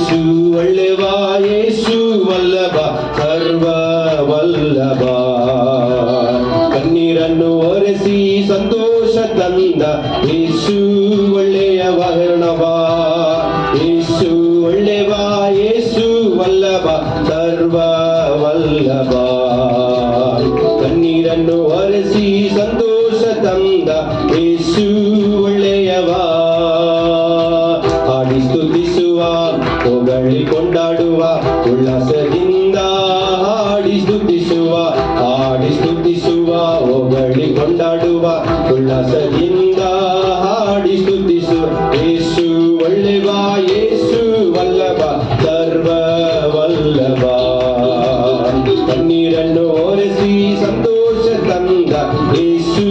ಯೇಸು ಒಳ್ಳೆವ, ಯೇಸು ವಲ್ಲಭ, ಸರ್ವ ವಲ್ಲಭ. ಕಣ್ಣೀರನ್ನು ಒರೆಸಿ ಸಂತೋಷ ತಂದ ಯೇಸು ಒಳ್ಳೆಯ ವರ್ಣವ. ಯೇಸು ಒಳ್ಳೆವ, ಯೇಸು ವಲ್ಲಭ, ಸರ್ವ ವಲ್ಲಭ. ಕಣ್ಣೀರನ್ನು ಒರೆಸಿ ಸಂತೋಷ ತಂದ ಯೇಸು ಒಳ್ಳೆಯವ. ಹಾಡಿ ಸ್ತುತಿಸುವ, ಹೊಗಳಿ ಕೊಂಡಾಡುವ ಉಲ್ಲಾಸದಿಂದ. ಹಾಡಿ ಸ್ತುತಿಸುವ, ಹಾಡಿ ಸ್ತುತಿಸುವ, ಹೊಗಳಿ ಕೊಂಡಾಡುವ ಉಲ್ಲಾಸದಿಂದ. ಹಾಡಿ ಸ್ತುತಿಸು ಯೇಸು ಒಳ್ಳೆವ, ಯೇಸು ವಲ್ಲಭ, ಸರ್ವ ವಲ್ಲಭ. ಕಣ್ಣೀರನ್ನು ಒರೆಸಿ ಸಂತೋಷ ತಂದ ಯೇಸು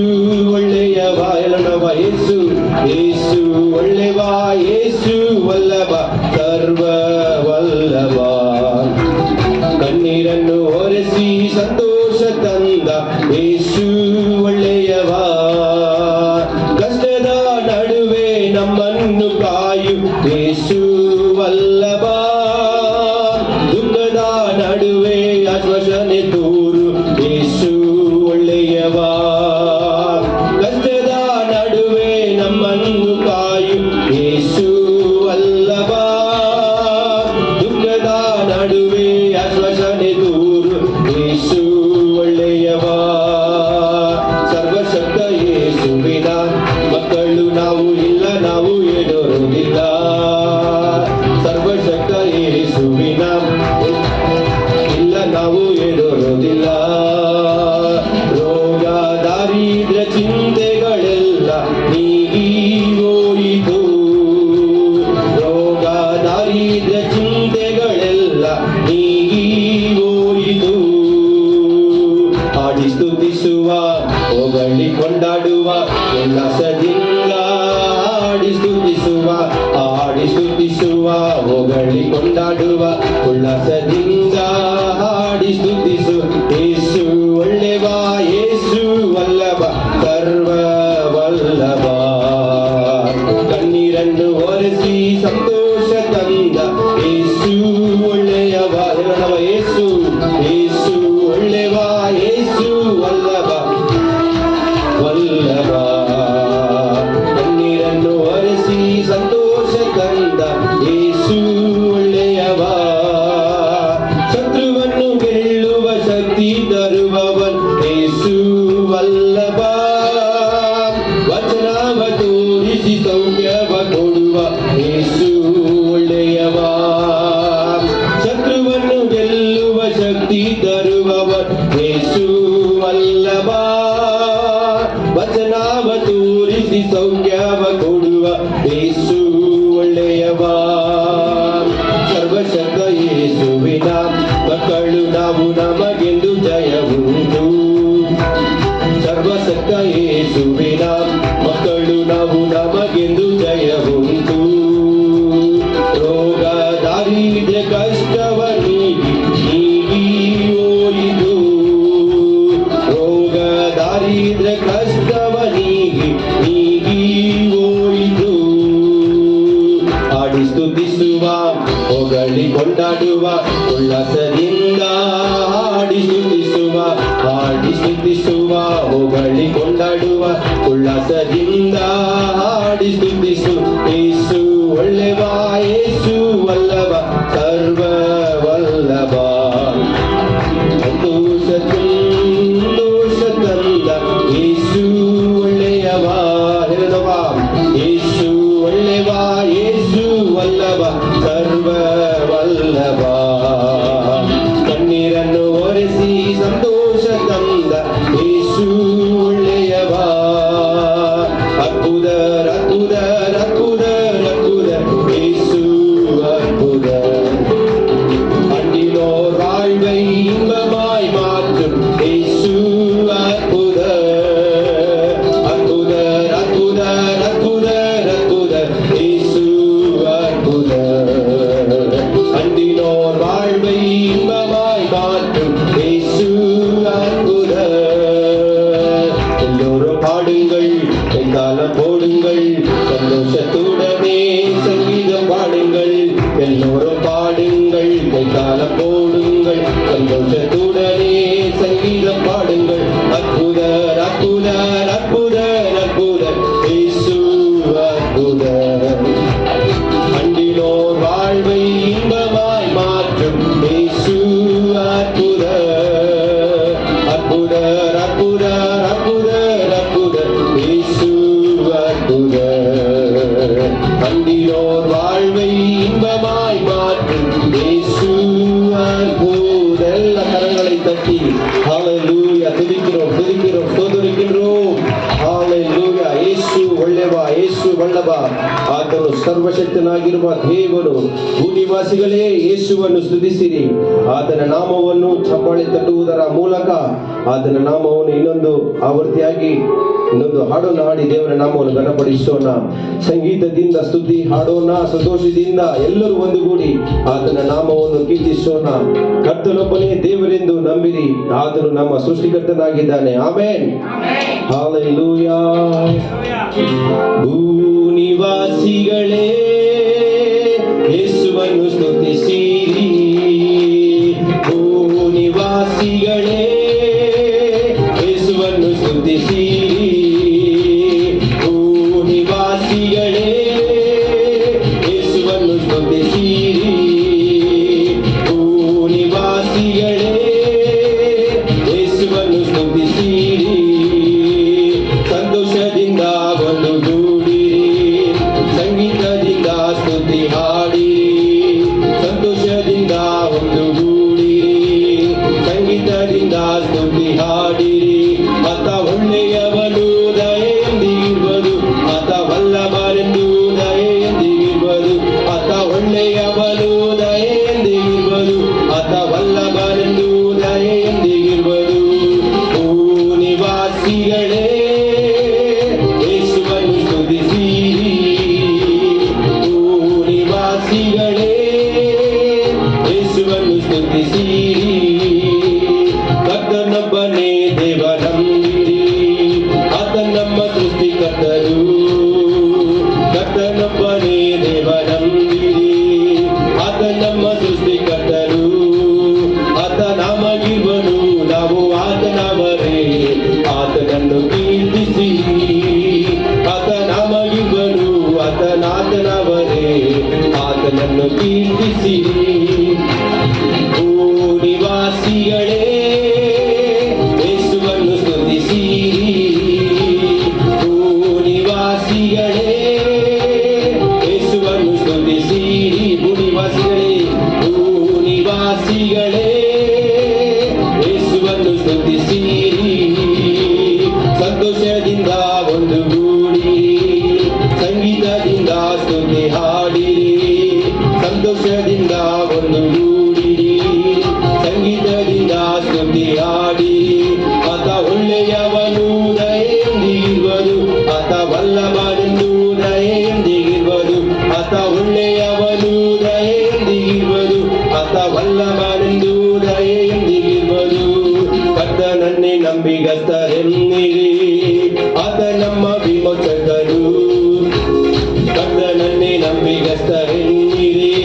ಒಳ್ಳೆಯವ. ಎಲ್ಲನವ ಯೇಸು, ಯೇಸು ಒಳ್ಳೆವ, ಯೇಸು ವಲ್ಲಭ, ಸರ್ವ ವಲ್ಲಭ. ಕಣ್ಣೀರನ್ನು ಒರೆಸಿ ಸಂತೋಷ ತಂದ ಯೇಸು ಒಳ್ಳೆಯವ. ಕಷ್ಟದ ನಡುವೆ ನಮ್ಮನ್ನು ಕಾಯು ಯೇಸು ವಲ್ಲಭ. ದುಃಖದ ನಡುವೆ ಆಶ್ವಾಸನೆ ತೋರು ಯೇಸು ಒಳ್ಳೆಯವ. ಕಷ್ಟದ ನಡುವೆ ನಮ್ಮನ್ನು ಕಾಯು ಯೇಸು ವಲ್ಲಭ. ದುಃಖದ ನಡುವೆ ಆಶ್ವಾಸನೆ ತೋರು ಯೇಸು ಒಳ್ಳೆಯವ. ಸರ್ವಶಕ್ತ ಯೇಸುವಿನ ಮಕ್ಕಳು ನಾವು, ಇಲ್ಲ ನಾವು ಎದುರುವುದಿಲ್ಲ. ಸರ್ವಶಕ್ತ ಯೇಸುವಿನ ಇಲ್ಲ ನಾವು ಎದುರುವುದಿಲ್ಲ. ರೋಗ ದಾರಿದ್ರ್ಯ ಚಿಂತೆಗಳೆಲ್ಲ ನೀಗಿ ಹೋಯಿತು. ರೋಗ ದಾರಿದ್ರ್ಯ ಚಿಂತೆಗಳೆಲ್ಲ ನೀಗಿ ಹೋಯಿತು. ಹಾಡಿ ಸ್ತುತಿಸುವ, ಹೊಗಳಿ ಕೊಂಡಾಡುವ ಉಲ್ಲಾಸದಿಂದ. ಹಾಡಿ ಸ್ತುತಿಸುವ, ಹಾಡಿ ಸ್ತುತಿಸುವ, ಹೊಗಳಿ ಕೊಂಡಾಡುವ ಉಲ್ಲಾಸದಿಂದ. ಹಾಡಿ ಸ್ತುತಿಸು ಯೇಸು ಒಳ್ಳೆವ, ಯೇಸು ವಲ್ಲಭ, ಸರ್ವ ವಲ್ಲಭ. ಕಣ್ಣೀರನ್ನು ಒರೆಸಿ ಸಂತೋಷ ತಂದ ಯೇಸು ಒಳ್ಳೆಯವ. ಎಲ್ಲನವ ಯೇಸು, ಯೇಸು ಒಳ್ಳೆವ, ಯೇಸು ವಲ್ಲಭ, ವಲ್ಲಭ. ಕಣ್ಣೀರನ್ನು ಒರೆಸಿ ಸಂತೋಷ ತಂದ ಯೇಸು ಒಳ್ಳೆಯವ. ಶತ್ರುವನ್ನು ಗೆಲ್ಲುವ ಶಕ್ತಿ ತರುವವನ್ ಯೇಸು ವಲ್ಲಭ. ವಚನವ ತೋರಿಸಿ ಸೌಖ್ಯವ ಕೊಡುವ ಯೇಸು ಒಳ್ಳೆಯವ. ಶತ್ರುವನ್ನು ಗೆಲ್ಲುವ ಶಕ್ತಿ ತರುವವನ್ ಯೇಸು ವಲ್ಲಭ. ವಚನವ ತೋರಿಸಿ ಸೌಖ್ಯವ ಕೊಡುವ ಯೇಸು ಒಳ್ಳೆಯವ. ಸರ್ವಶಕ್ತ ಯೇಸುವಿನ ಮಕ್ಕಳು ನಾವು, ನಮಗೆಂದು ಜಯವುಂಟು. ಸರ್ವಶಕ್ತ ಯೇಸುವಿನ ಮಕ್ಕಳು ನಾವು, ನಮಗೆಂದು ಜಯವುಂಟು. ರೋಗ ದಾರಿದ್ರ್ಯ ಕಷ್ಟವ ನೀಗಿ ಹೋಯಿತು. ರೋಗ ದಾರಿದ್ರ್ಯ ಕಷ್ಟವ ನೀಗಿ ಹೋಯಿತು. ಹಾಡಿ ಸ್ತುತಿಸುವ, ಹೊಗಳಿ ಕೊಂಡಾಡುವ ಉಲ್ಲಾಸದಿಂದ. ಹಾಡಿ ಸ್ತುತಿಸುವ, ಹಾಡಿ ಸ್ತುತಿಸುವ, ಹೊಗಳಿ ಕೊಂಡಾಡುವ ಉಲ್ಲಾಸದಿಂದ. ಹಾಡಿ ಸ್ತುತಿಸು ಯೇಸು ಒಳ್ಳೆವ, ಯೇಸು ವಲ್ಲಭ, ಸರ್ವ ವಲ್ಲಭ. ಸಂತೋಷ ತಂದ ಯೇಸು ಒಳ್ಳೆಯವ. ಹೇಳದವ ಯೇಸು ಒಳ್ಳೆವ, ಯೇಸು ವಲ್ಲಭ, ಸರ್ವ ವಲ್ಲಭ. ಕಣ್ಣೀರನ್ನು ಒರೆಸಿ ಸಂತೋಷ ತಂದ ಯೇಸು ಒಳ್ಳೆಯವ. ಅದ್ಭುತ ಅದ್ಭುತ ಅದ್ಭುತ ಅದ್ಭುತ ಯೇಸು அற்புத. அண்டினோர் வாழ்வை இன்பமாய் மாற்றும் இயேசு அற்புத. அற்புத அற்புத அற்புத அற்புத இயேசு அற்புத. அண்டினோர் வாழ்வை இன்பமாய் மாற்றும் இயேசு உயர்த்தி ஹalleluya துதிக்கிறோம் ஸ்தோத்திரிக்கிறோம். ஹalleluya. ಯೇಸು ಒಳ್ಳೆವ, ಯೇಸು ಬಲ್ಲವ, ಆತನು ಸರ್ವಶಕ್ತನಾಗಿರುವ ದೇವರು. ಭೂನಿವಾಸಿಗಳೇ ಯೇಸುವನ್ನು ಸ್ತುತಿಸಿರಿ. ಆತನ ನಾಮವನ್ನು ಚಪ್ಪಾಳೆ ತಟ್ಟುವುದರ ಮೂಲಕ ಆತನ ನಾಮವನ್ನು ಇನ್ನೊಂದು ಆವೃತ್ತಿಯಾಗಿ ಇನ್ನೊಂದು ಹಾಡನ್ನು ಹಾಡಿ ದೇವರ ನಾಮವನ್ನು ಘನಪಡಿಸೋಣ. ಸಂಗೀತದಿಂದ ಸ್ತುತಿ ಹಾಡೋಣ, ಸಂತೋಷದಿಂದ ಎಲ್ಲರೂ ಒಂದುಗೂಡಿ ಆತನ ನಾಮವನ್ನು ಕೀರ್ತಿಸೋಣ. ಕರ್ತನೊಬ್ಬನೇ ದೇವರೆಂದು ನಂಬಿರಿ, ಆತನು ನಮ್ಮ ಸೃಷ್ಟಿಕರ್ತನಾಗಿದ್ದಾನೆ. ಆಮೆನ್. ಹಲ್ಲೆಲೂಯಾ. ಭೂನಿವಾಸಿಗಳೇ ಯೇಸುವನ್ನು ಸ್ತುತಿಸಿರಿ. ಭೂನಿವಾಸಿಗಳೇ ಯೇಸುವನ್ನು ಸ್ತುತಿಸಿರಿ. ಭೂನಿವಾಸಿಗಳೇ ಯೇಸುವನ್ನು ಸ್ತುತಿಸಿರಿ. ಭೂನಿವಾಸಿಗಳೇ ಯೇಸುವನ್ನು ಸ್ತುತಿಸಿರಿ. ಸಂತೋಷದಿಂದ ಒಂದುಗೂಡಿರಿ, ಸಂಗೀತದಿಂದ ಸ್ತುತಿ ಹಾಡಿರಿ. ಸಂತೋಷದಿಂದ ಒಂದುಗೂಡಿರಿ, ಸಂಗೀತದಿಂದ ಸ್ತುತಿ ಹಾಡಿರಿ. ಆತ ಒಳ್ಳೆಯವನು, ದಯೆಯೊಂದಿಗಿರುವುದು, ಆತ ವಲ್ಲಭನೆಂದು ದಯೆಯೊಂದಿಗಿರುವುದು. ಆತ ಒಳ್ಳೆಯವನು, ದಯೆಯೊಂದಿಗಿರುವುದು, ಆತ ವಲ್ಲಭನೆಂದು ದಯೆಯೊಂದಿಗಿರುವುದು. ಭೂನಿವಾಸಿಗಳೇ ಯೇಸುವನ್ನು ಸ್ತುತಿಸಿರಿ. ಭೂನಿವಾಸಿಗಳೇ ಯೇಸುವನ್ನು ಸ್ತುತಿಸಿರಿ. ಕರ್ತನೊಬ್ಬನೇ ದೇವರಂದಿರಿ, ಆತ ನಮ್ಮ ಸೃಷ್ಟಿಕರ್ತರು. ಕರ್ತನೊಬ್ಬನೇ ದೇವರಂದಿರಿ, ಆತ ನಮ್ಮ ಸೃಷ್ಟಿಕರ್ತರು. ಆತ ನಮಗಿರುವನು, ನಾವು ಆತನವರೇ, ಆತನನ್ನು ಕೀರ್ತಿಸಿರಿ. ಆತ ನಮಗಿರುವನು, ಆತನವರೇ, ಆತನನ್ನು ಕೀರ್ತಿಸಿರಿ. ಭೂನಿವಾಸಿಗಳೇ ಯೇಸುವನ್ನು ಸ್ತುತಿಸಿರಿ. ಭೂನಿವಾಸಿಗಳೇ ಯೇಸುವನ್ನು ಸ್ತುತಿಸಿರಿ. ಭೂನಿವಾಸಿಗಳೇ, ಭೂನಿವಾಸಿಗಳೇ ಯೇಸುವನ್ನು ಸ್ತುತಿಸಿರಿ. ಸಂತೋಷದಿಂದ ಒಂದುಗೂಡಿರಿ, ಸಂಗೀತದಿಂದ ಸ್ತುತಿ ಹಾಡಿರಿ. ಸಂತೋಷದಿಂದ ಒಂದುಗೂಡಿರಿ, ಸಂಗೀತದಿಂದ ಸ್ತುತಿ ಹಾಡಿರಿ. ಆತ ಒಳ್ಳೆಯವನು, ದಯೆಯೊಂದಿಗಿರುವುದು, ಆತ ವಲ್ಲಭನೆಂದು ದಯೆಯೊಂದಿಗಿರುವುದು. ಆತ ಒಳ್ಳೆಯವನು, ದಯೆಯೊಂದಿಗಿರುವುದು, ಆತ ವಲ್ಲಭನೆಂದು ದಯೆಯೊಂದಿಗಿರುವುದು. ಕರ್ತನನ್ನೇ ನಂಬಿಗಸ್ತರೆನ್ನಿರಿ, ಆತ ನಮ್ಮ ವಿಮೋಚಕರು. ಕರ್ತನನ್ನೇ ನಂಬಿಗಸ್ತರೆನ್ನಿರಿ,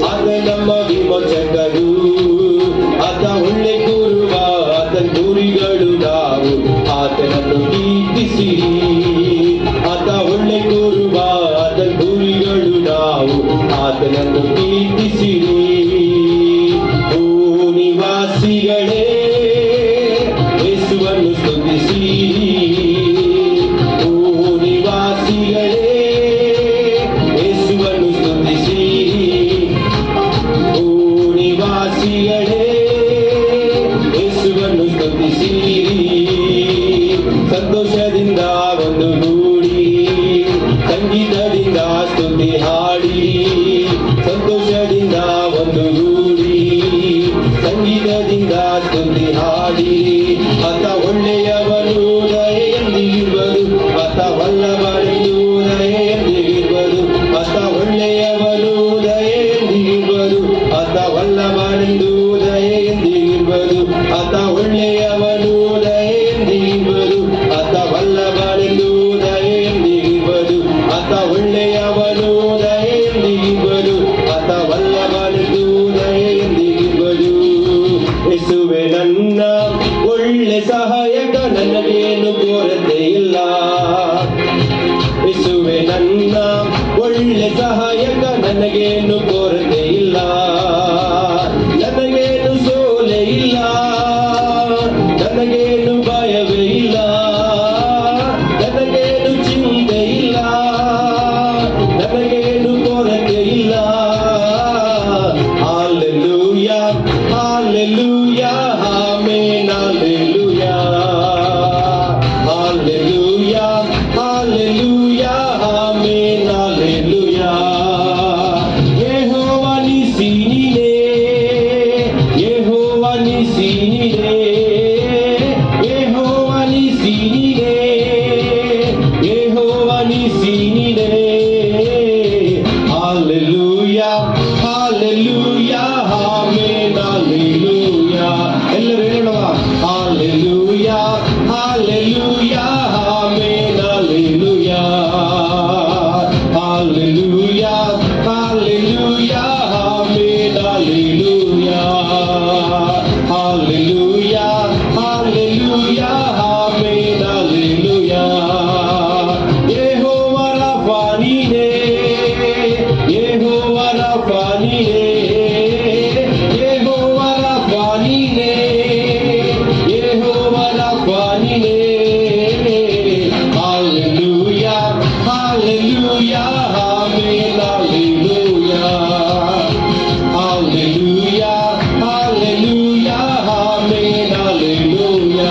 ಆತ ನಮ್ಮ ವಿಮೋಚಕರು. ಆತ ಒಳ್ಳೆ ಗುರುವ, ಆತನ ಗುರಿಗಳು ನಾವು, ಆತನನ್ನು ಕೀರ್ತಿಸಿರಿ. ಆತ ಒಳ್ಳೆ ಗುರುವ, ಆತನ ಗುರಿಗಳು ನಾವು, ಆತನನ್ನು ಕೀರ್ತಿಸಿರಿ. ಭೂನಿವಾಸಿಗಳೇ ಯೇಸುವನ್ನು ಸ್ತುತಿಸಿರಿ. ಭೂನಿವಾಸಿಗಳೇ ಯೇಸುವನ್ನು ಸ್ತುತಿಸಿರಿ. ಭೂನಿವಾಸಿಗಳೇ ಯೇಸುವನ್ನು ಸ್ತುತಿಸಿರಿ. ಸಂತೋಷದಿಂದ ಒಂದುಗೂಡಿರಿ, ಸಂಗೀತದಿಂದ ಸ್ತುತಿ ಹಾಡಿರಿ. ಸಂತೋಷದಿಂದ ಒಂದುಗೂಡಿರಿ, ಸಂಗೀತದಿಂದ ಸ್ತುತಿ ಹಾಡಿರಿ. ಆತ ಒಳ್ಳೆಯವನು, ದಯೆಯೊಂದಿಗಿರುವುದು, ಆತ ವಲ್ಲಭನೆಂದು ದಯೆಯೊಂದಿಗಿರುವುದು. ಆತ ಒಳ್ಳೆಯವನು, ದಯೆಯೊಂದಿಗಿರುವುದು, ಆತ ವಲ್ಲಭನೆಂದು ದಯೆಯೊಂದಿಗಿರುವುದು. ಆತ ಒಳ್ಳೆಯವನು, ದಯೆಯೊಂದಿಗಿರುವುದು, ಆತ ವಲ್ಲಭನೆಂದು ದಯೆಯೊಂದಿಗಿರುವುದು. ಆತ ಒಳ್ಳೆಯವನು, ದಯೆಯೊಂದಿಗಿರುವುದು, ಆತ ವಲ್ಲಭನೆಂದು ದಯೆಯೊಂದಿಗಿರುವುದು. ಯೇಸುವೇ ನನ್ನ ಒಳ್ಳೆ ಸಹಾಯಕ, ನನಗೇನು ಕೊರತೆ ಇಲ್ಲ. ಯೇಸುವೇ ನನ್ನ ಒಳ್ಳೆ ಸಹಾಯಕ, ನನಗೇನು ಕೊರತೆ ಇಲ್ಲ. ನನಗೇನು ಸೋಲೆ ಇಲ್ಲ, ನನಗೇನು ಭಯವೇ ಇಲ್ಲ, ನನಗೇನು ಚಿಂತೆ ಇಲ್ಲ, ನನಗೇನು ಕೊರತೆ ಇಲ್ಲ. Hallelujah, hallelujah, amen. ಎಲ್ಲರೂ ಹೇಳೋಣ hallelujah hallelujah amen hallelujah hallelujah hallelujah amen hallelujah hallelujah hallelujah amen hallelujah Jehovah Rapha ನೀನೇ ಯೆಹೋವ ರಫಾ ನೀನೇ ಯೆಹೋವ ರಫಾ ನೀನೇ ಯೆಹೋವ ರಫಾ ನೀನೇ hallelujah hallelujah amen hallelujah hallelujah hallelujah amen hallelujah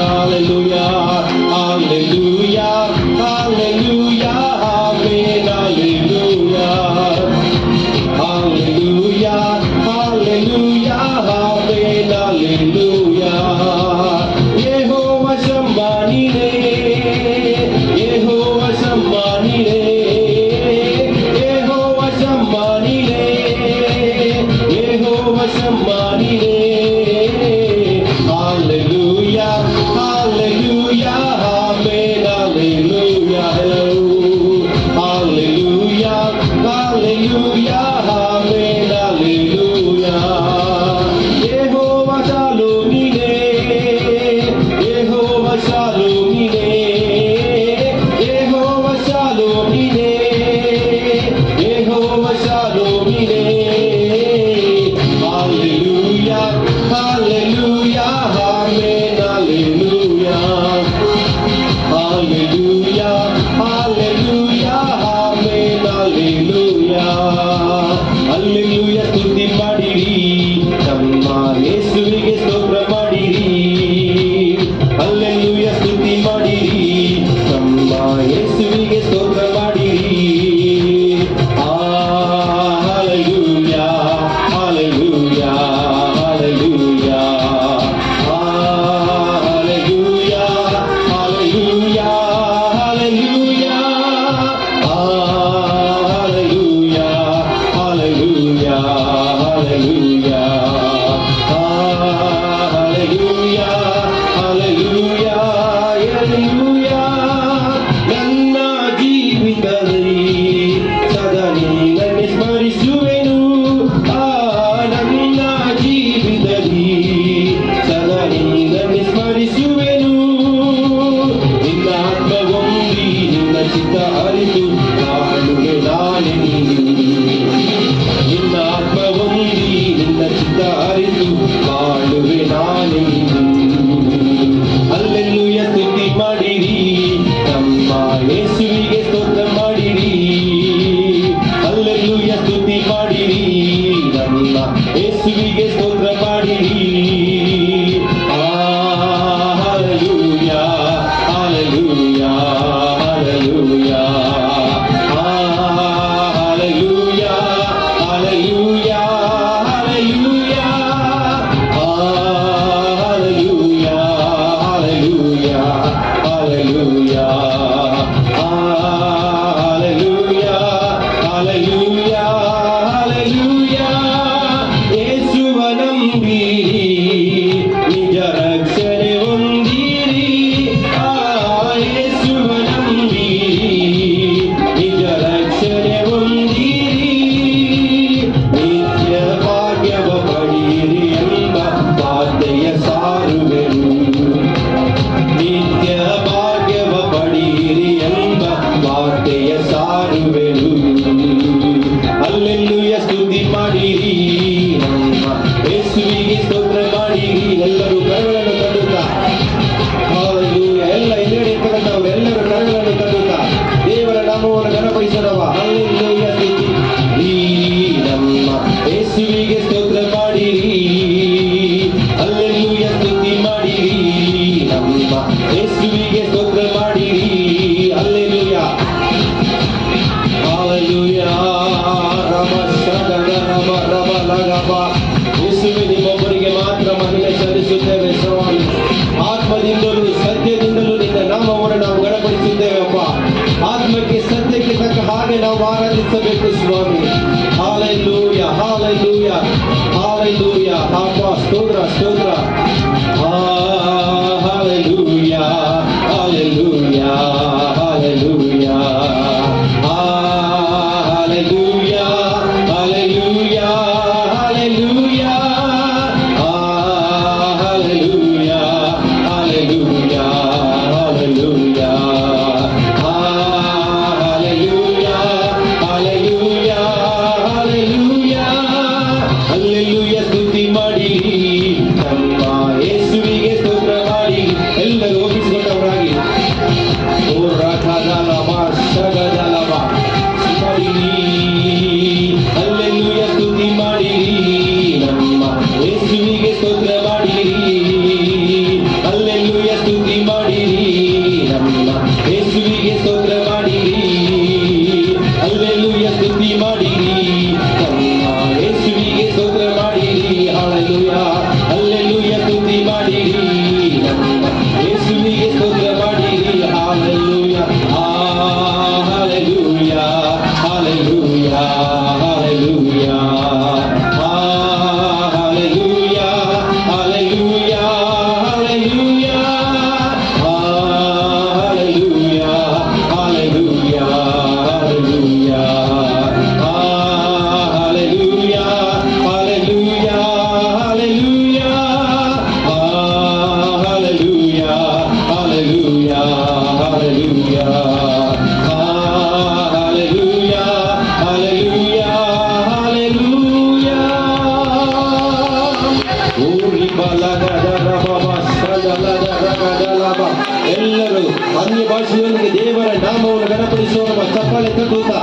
ಎಲ್ಲರೂ ಅನ್ಯ ಭಾಷೆಯೊಂದಿಗೆ ದೇವರ ನಾಮವನ್ನು ಗಣಪಡಿಸುವ ನಮ್ಮ ಚಪ್ಪಾಳೆ ತಟ್ಟುತ್ತಾ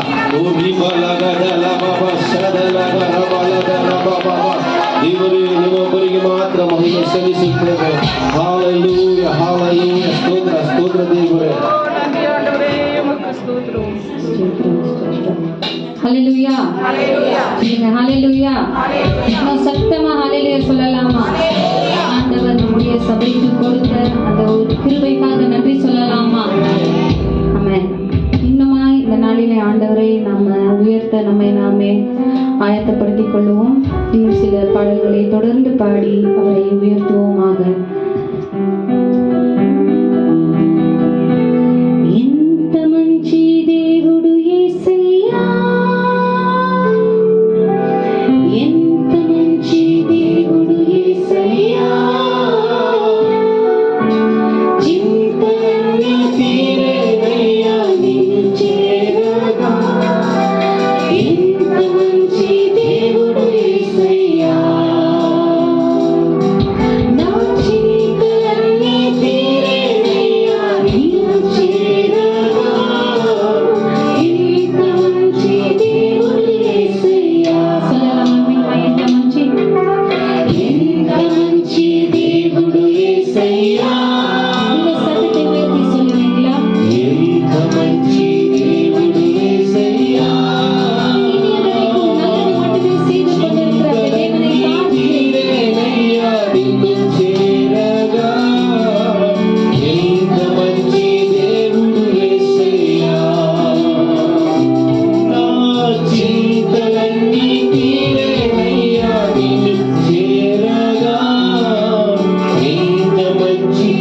ದೇವರು ನಿಮ್ಮೊಬ್ಬರಿಗೆ ಮಾತ್ರ ಮಹಿಮೆ ಸಲ್ಲಿಸುತ್ತೇವೆ. ಹಾಲೆಲೂಯ ಹಾಲೆಲೂಯ ಸ್ತೋತ್ರ ಸ್ತೋತ್ರ ದೇವರೇ. ஹalleluya ஹalleluya ஹalleluya இன்னும் சத்தமா ஹalleluya சொல்லலாமா? ஆண்டவர் நம்முடைய சபைக்கு கொடுத்த அந்த ஒரு கிருபைக்காக நன்றி சொல்லலாமா? ஆமென். இன்னுமாய் இந்த நாளிலே ஆண்டவரை நாம உயர்த்த நம்மை நாமே ஆயத்தப்படுத்திக் கொள்வோம். இன்னும் சில பாடல்களை தொடர்ந்து பாடி அவரை உயர்த்துவோமாக. ఎంత మంచి దేవుడు యేసయ్యా, ఎంత మంచి దేవుడు యేసయ్యా, చింతలన్నీ తీరేనయ్యా నిన్ను చేరగా. ఎంత మంచి దేవుడు యేసయ్యా, నా చింతలన్నీ తీరేనయ్యా నిన్ను చేరగా. ఎంత మంచి దేవుడు యేసయ్యా. சொல்லலாமா? ఎంత మంచి దేవుడు యేసయ్యా. இந்த சத்தத்தை உயர்த்தி சொல்லுவீங்களா? ఎంత మంచి దేవుడు యేసయ్యా, இனி வரைக்கும் நல்லது மட்டுமே செய்து கொண்டிருக்கிற அந்த தேவனை பார்த்து తీరేనయ్యా నిన్ను చేరగా. ఎంత మంచి దేవుడు యేసయ్యా, నా చింతలన్నీ తీరేనయ్యా నిన్ను చేరగా. ఎంత మంచి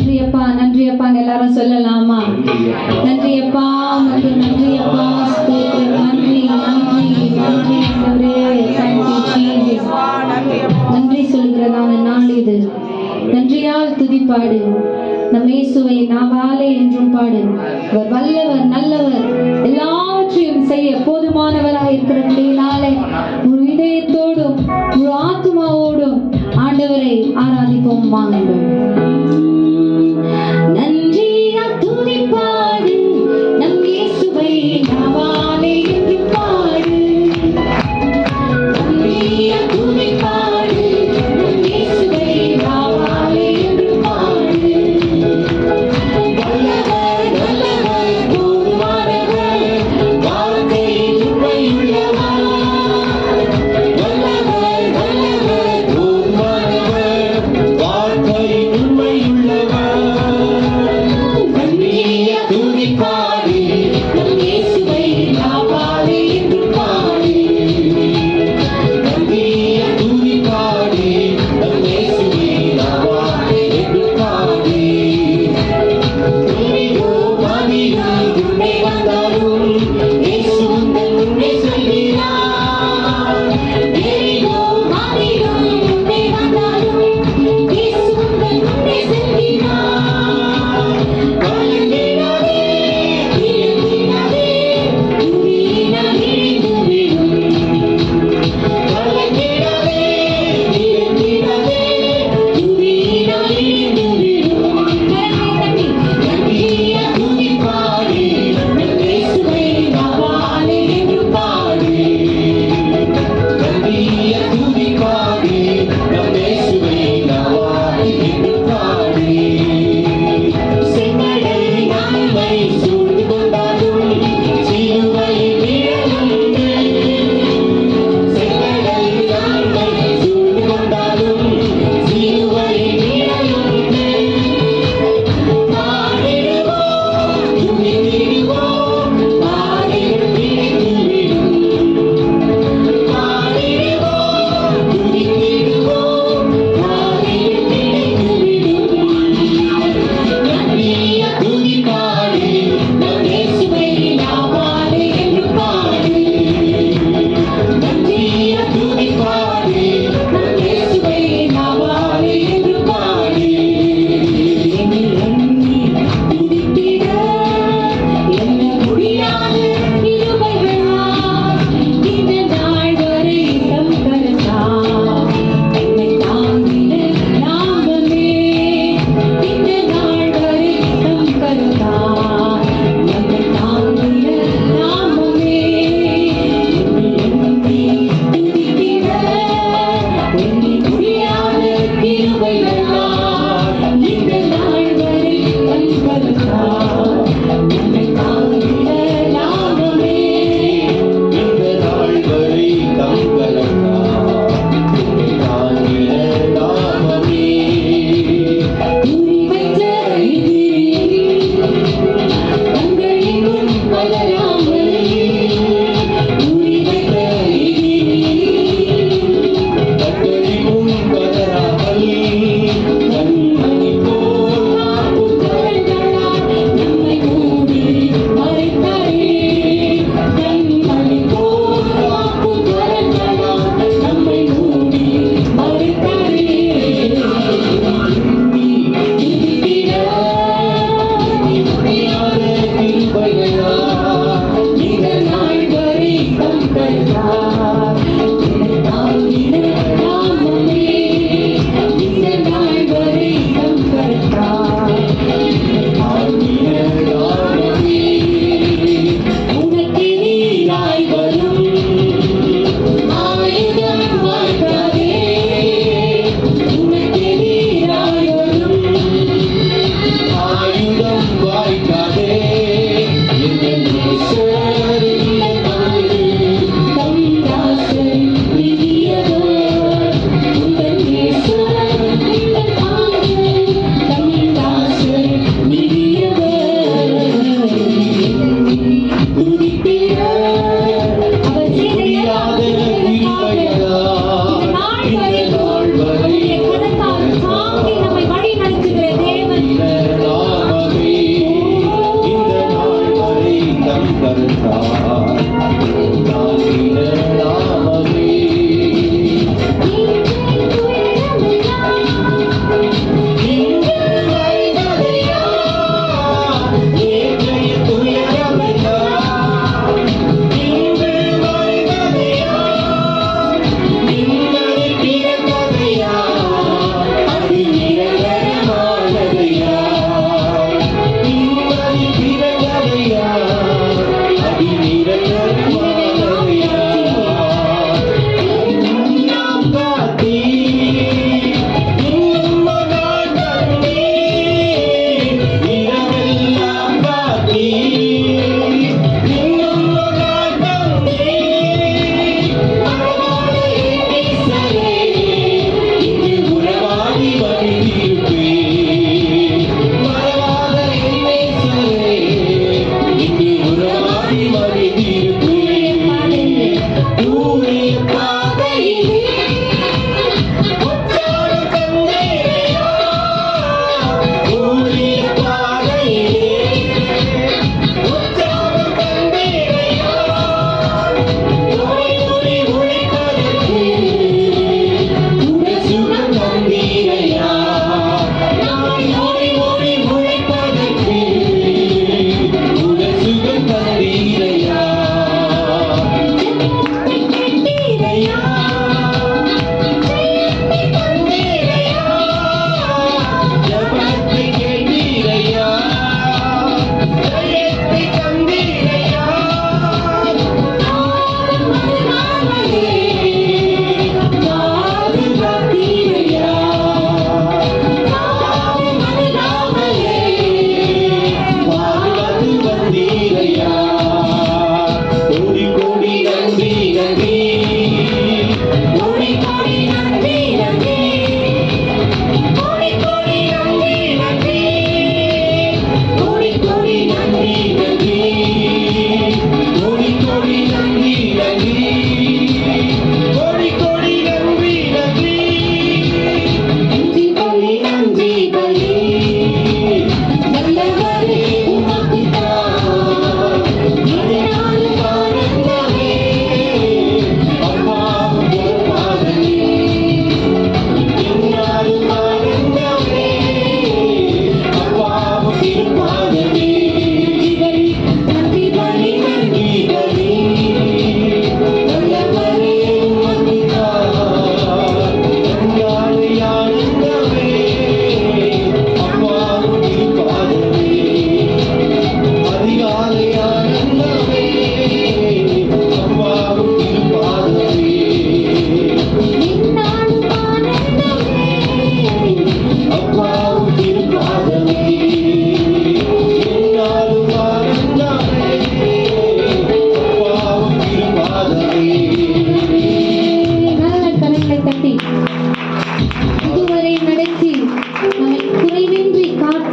நன்றி அப்பா, நன்றி அப்பா. எல்லாரும் சொல்லலாமா? நன்றி அப்பா, உமக்கு நன்றி அப்பா, ஸ்தோத்திரம். நன்றி நன்றி நன்றி ஆண்டவரே. Thank you Jesus. நன்றி சொல்கிறதான நாள் இது. நன்றியால் துதிப்பாடு. நம் இயேசுவை நாவாலே என்றும் பாடு. அவர் வல்லவர், நல்லவர், எல்லாவற்றையும் செய்ய போதுமானவராய் இருக்கிறபடினாலே முழு இதயத்தோடும் முழு ஆத்மாவோடும் ஆண்டவரை ஆராதிப்போம். வாங்குங்கள். நன்றியால் துதிப்பாடு. நம் இயேசுவை நாவாலே என்றும் பாடு. நன்றியால் துதிப்பாடு. நம் இயேசுவை நாவாலே என்றும் பாடு. வல்லவர், நல்லவர், போதுமானவர், வாழ்க்கையில் உண்மையுள்ளவர். வல்லவர், நல்லவர், போதுமானவர், வாழ்க்கையில் உண்மையுள்ளவர்.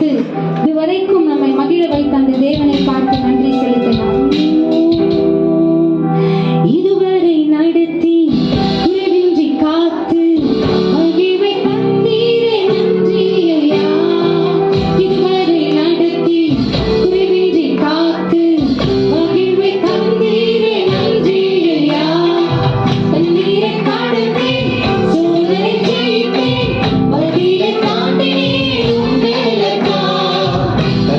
கொடுத்து இதுவரைக்கும் நம்மை மகிழ வைத்த அந்த தேவனை பார்த்து நன்றி செலுத்தலாம். இதுவரை நடத்தி குறைவின்றி காத்து மகிழ்வை தந்தீரே நன்றி ஐயா. இதுவரை நடத்தி குறைவின்றி காத்து மகிழ்வை தந்தீரே நன்றி ஐயா. தண்ணீரை கடந்தேன், சோதனை ஜெயித்தேன், வழியை தாண்டினேன் உன் வேலைக்கா.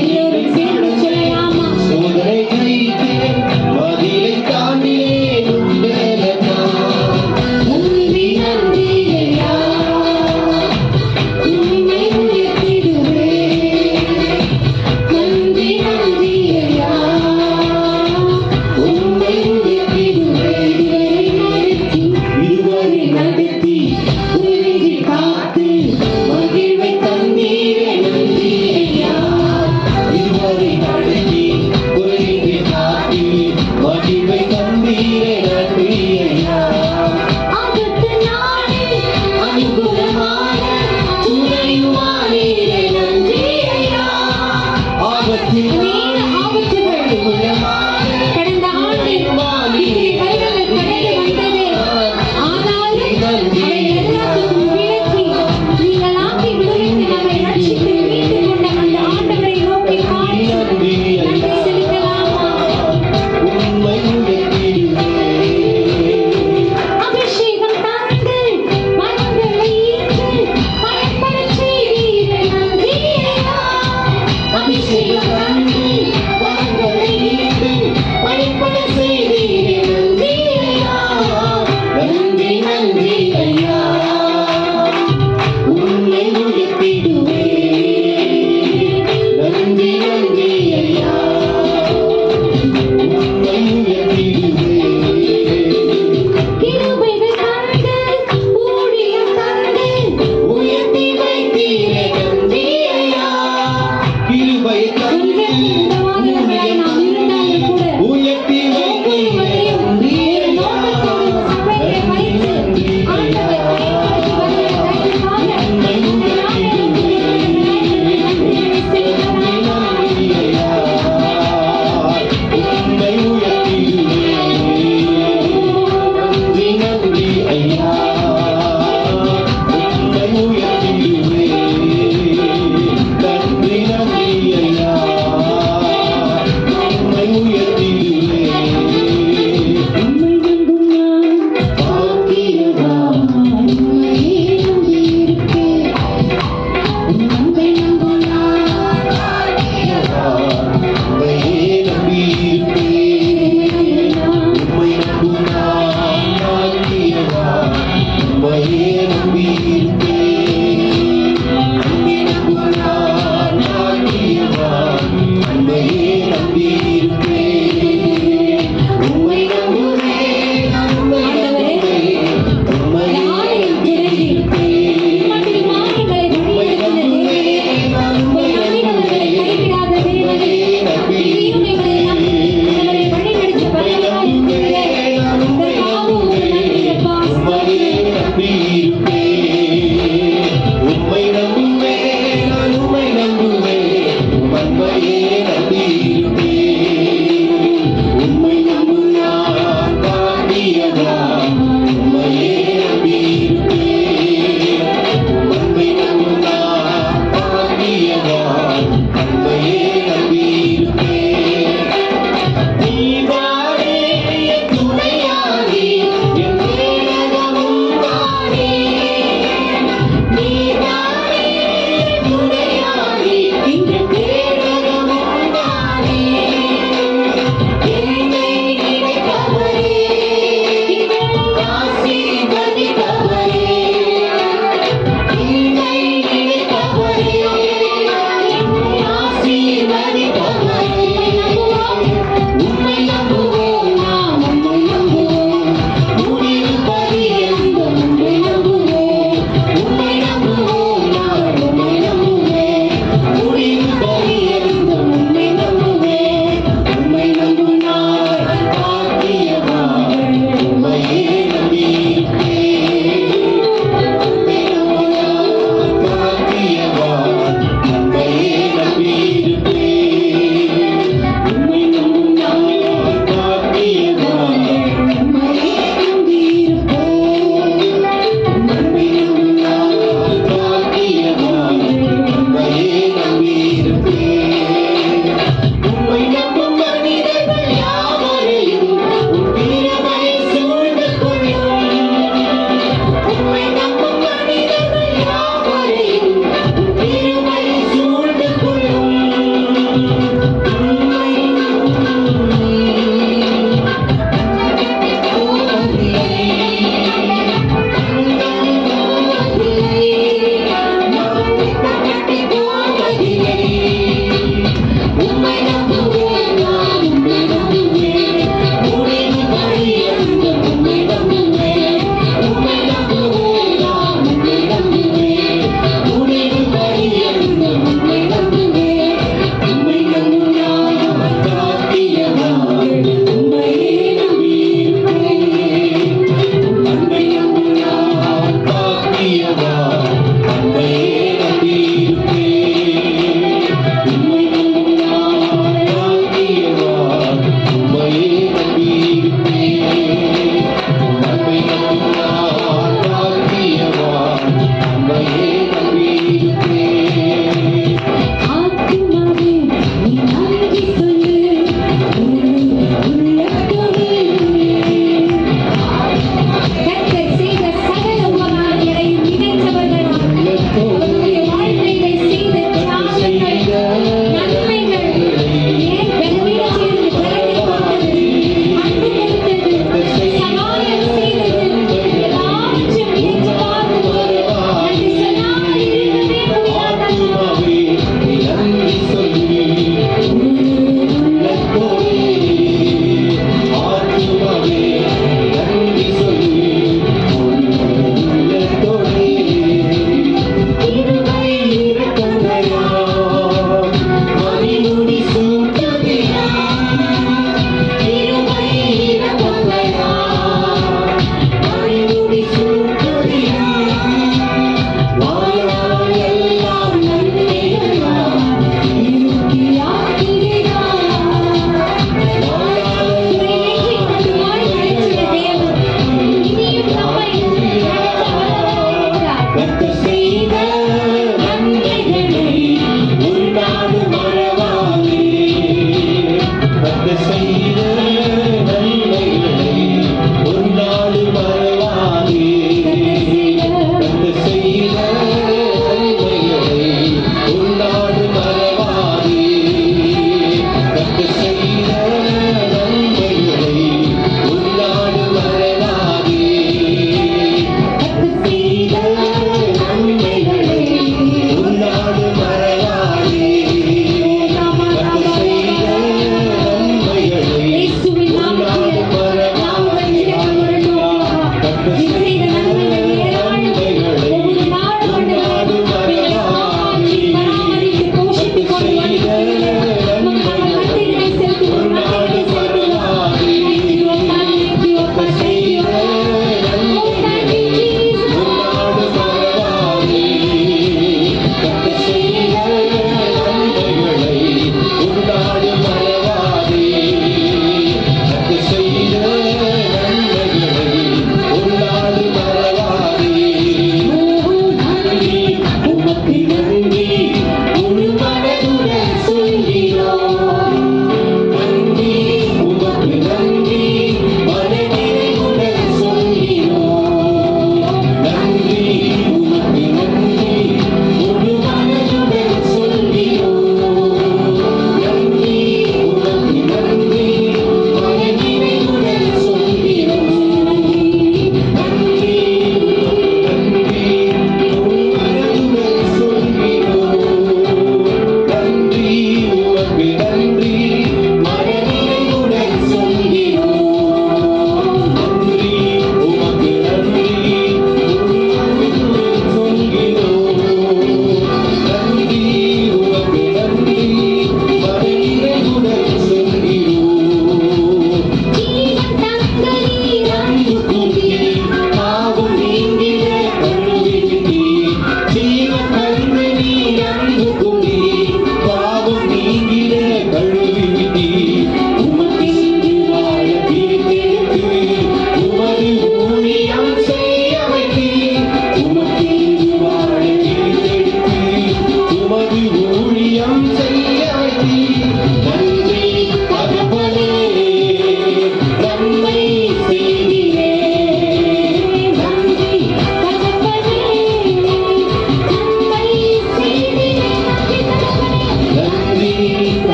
எல்லோரும் சேர்ந்து சொல்லலாமா?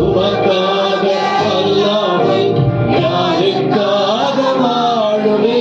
உமக்காக அல்லாமல் யாருக்காக வாழுவே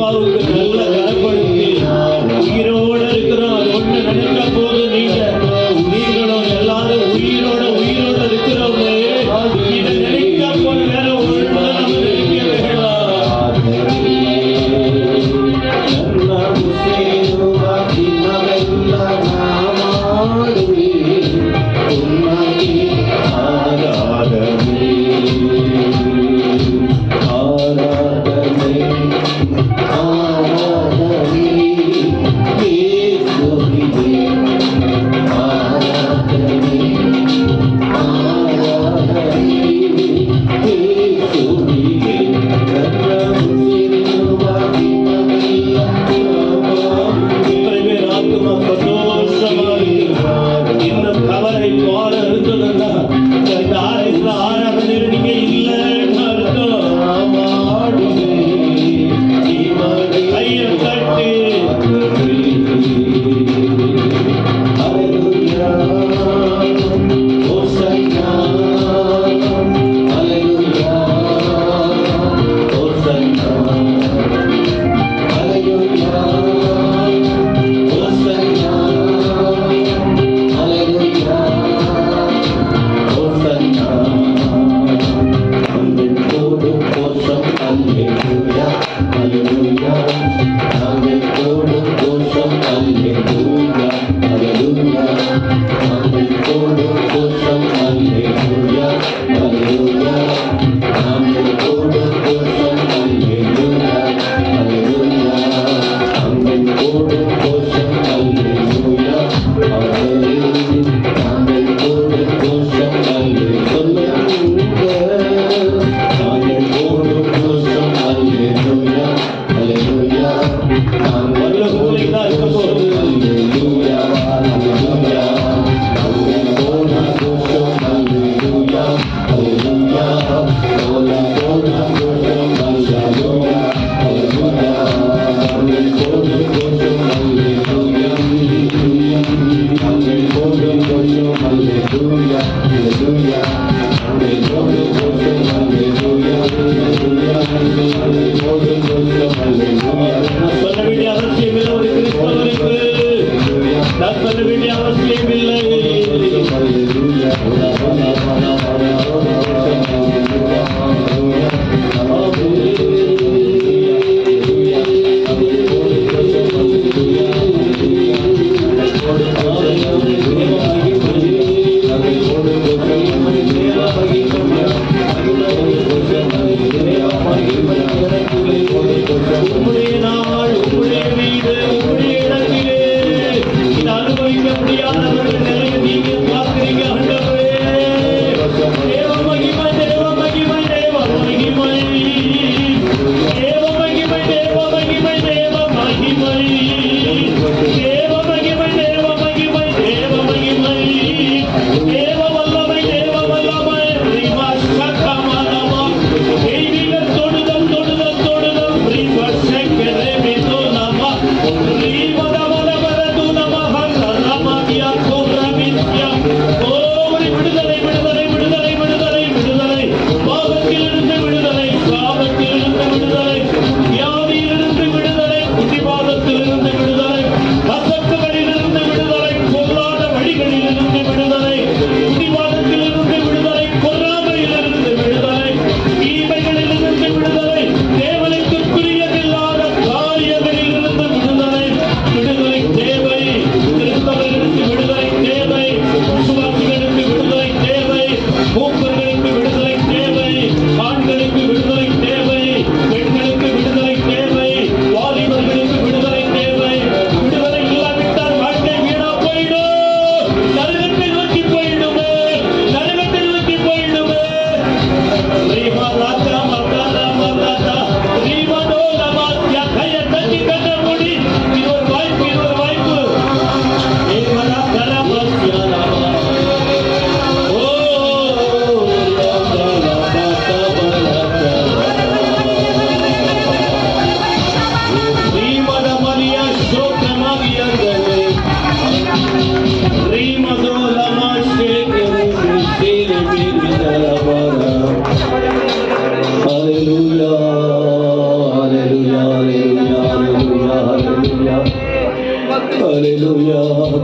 அப்பாவுக்கு நல்ல கனப்படுத்தி உயிரோட இருக்கிறோம். ஒண்ணு நினைச்சா போதும், நீங்களும் எல்லாரும் உயிரோட இருக்கிறவங்களே இதை நினைச்சா போதும், வேற ஒண்ணு நம்ம நினைக்க வேண்டாம்.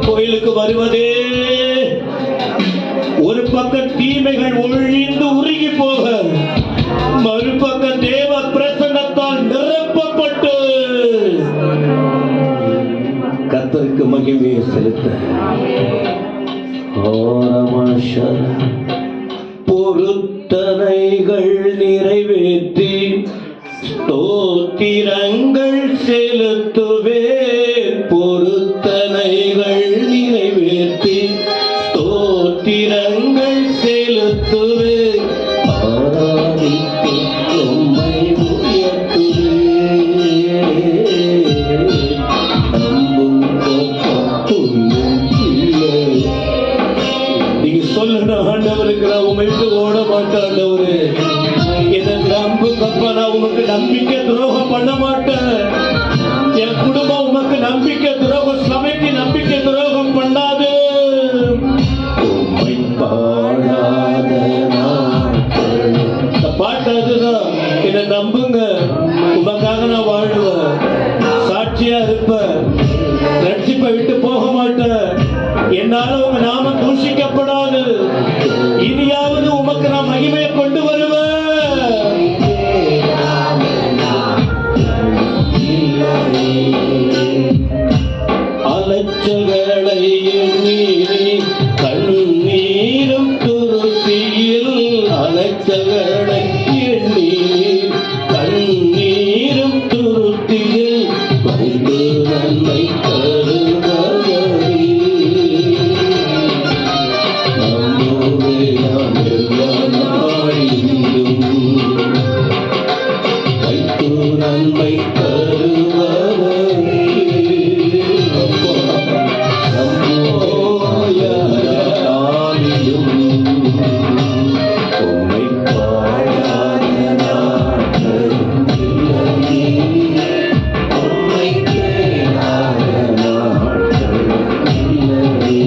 கோயிலுக்கு வருவதே ஒரு பக்கம் தீமைகள் ஒழிந்து உருகி போக, மறுபக்கம் தேவ பிரசன்னத்தால் நிரப்பப்பட்டு கர்த்தருக்கு மகிமையை செலுத்த பொருத்தனைகள் நிறைவேற்றி ஸ்தோத்திரங்கள் செலுத்துவே. பொருத்தனைகள் நிறைவேற்றி ஸ்தோத்திரங்கள் செலுத்துவே. ஆராதித்து உம்மை உயர்த்துவே. நீங்க சொல்லணும், ஆண்டவருக்கு நான் உண்மை விட்டு ஓட மாட்டேன் ஆண்டவரே, என்னை நம்புங்கப்பா, நான் உமக்கு நம்பிக்கை துரோகம் பண்ண மாட்டேன். என் குடும்பம் உமக்கு நம்பிக்கை துரோகம், சபைக்கு நம்பிக்கை துரோகம் பண்ணாது. உம்மை பாடாத பாட்டு அதுதான். என்னை நம்புங்க, உமக்காக நான் வாழ்வேன், சாட்சியா இருப்பேன், ரட்சிப்பை விட்டு போக மாட்டேன். என்னால உங்க நாம தூஷிக்கப்படாது. இனியாவது உமக்கு நான் மகிமையை கொண்டு வருவேன். அலச்சல்களை எண்ணீரி கண்ணீரும் துருத்தியில், அலச்சல்களை எண்ணீரி கண்ணீரும் துருத்தியில் வந்து நன்மை தருவாயே. நம்மோடு நாம் எல்லா நாளிலும் வைத்து நன்மை தருவாயே. உம்மை பாடாத நாட்கள் இல்லையே, உம்மை கேளாத நாட்கள் இல்லையே,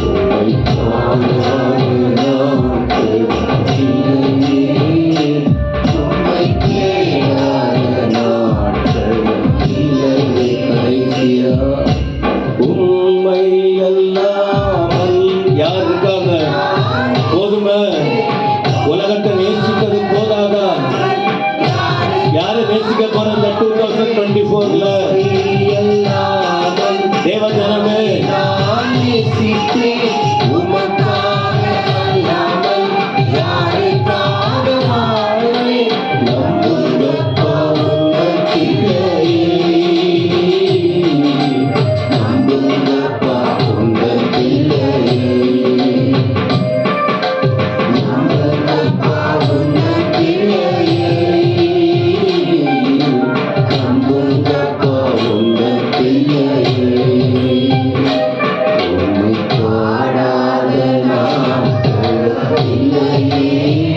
உம்மை பாடாத நாட்கள் இல்லையே, உம்மை கேளாத நாட்கள் இல்லையே. கடைசியா உம்மை அல்லாமல் யார் இருக்காங்க? போதுமே, உலகத்தை நேசிப்பது போதாதா? யாரை நேசிக்க போற இந்த 2024ல? தேவஜனமே, இல்லையே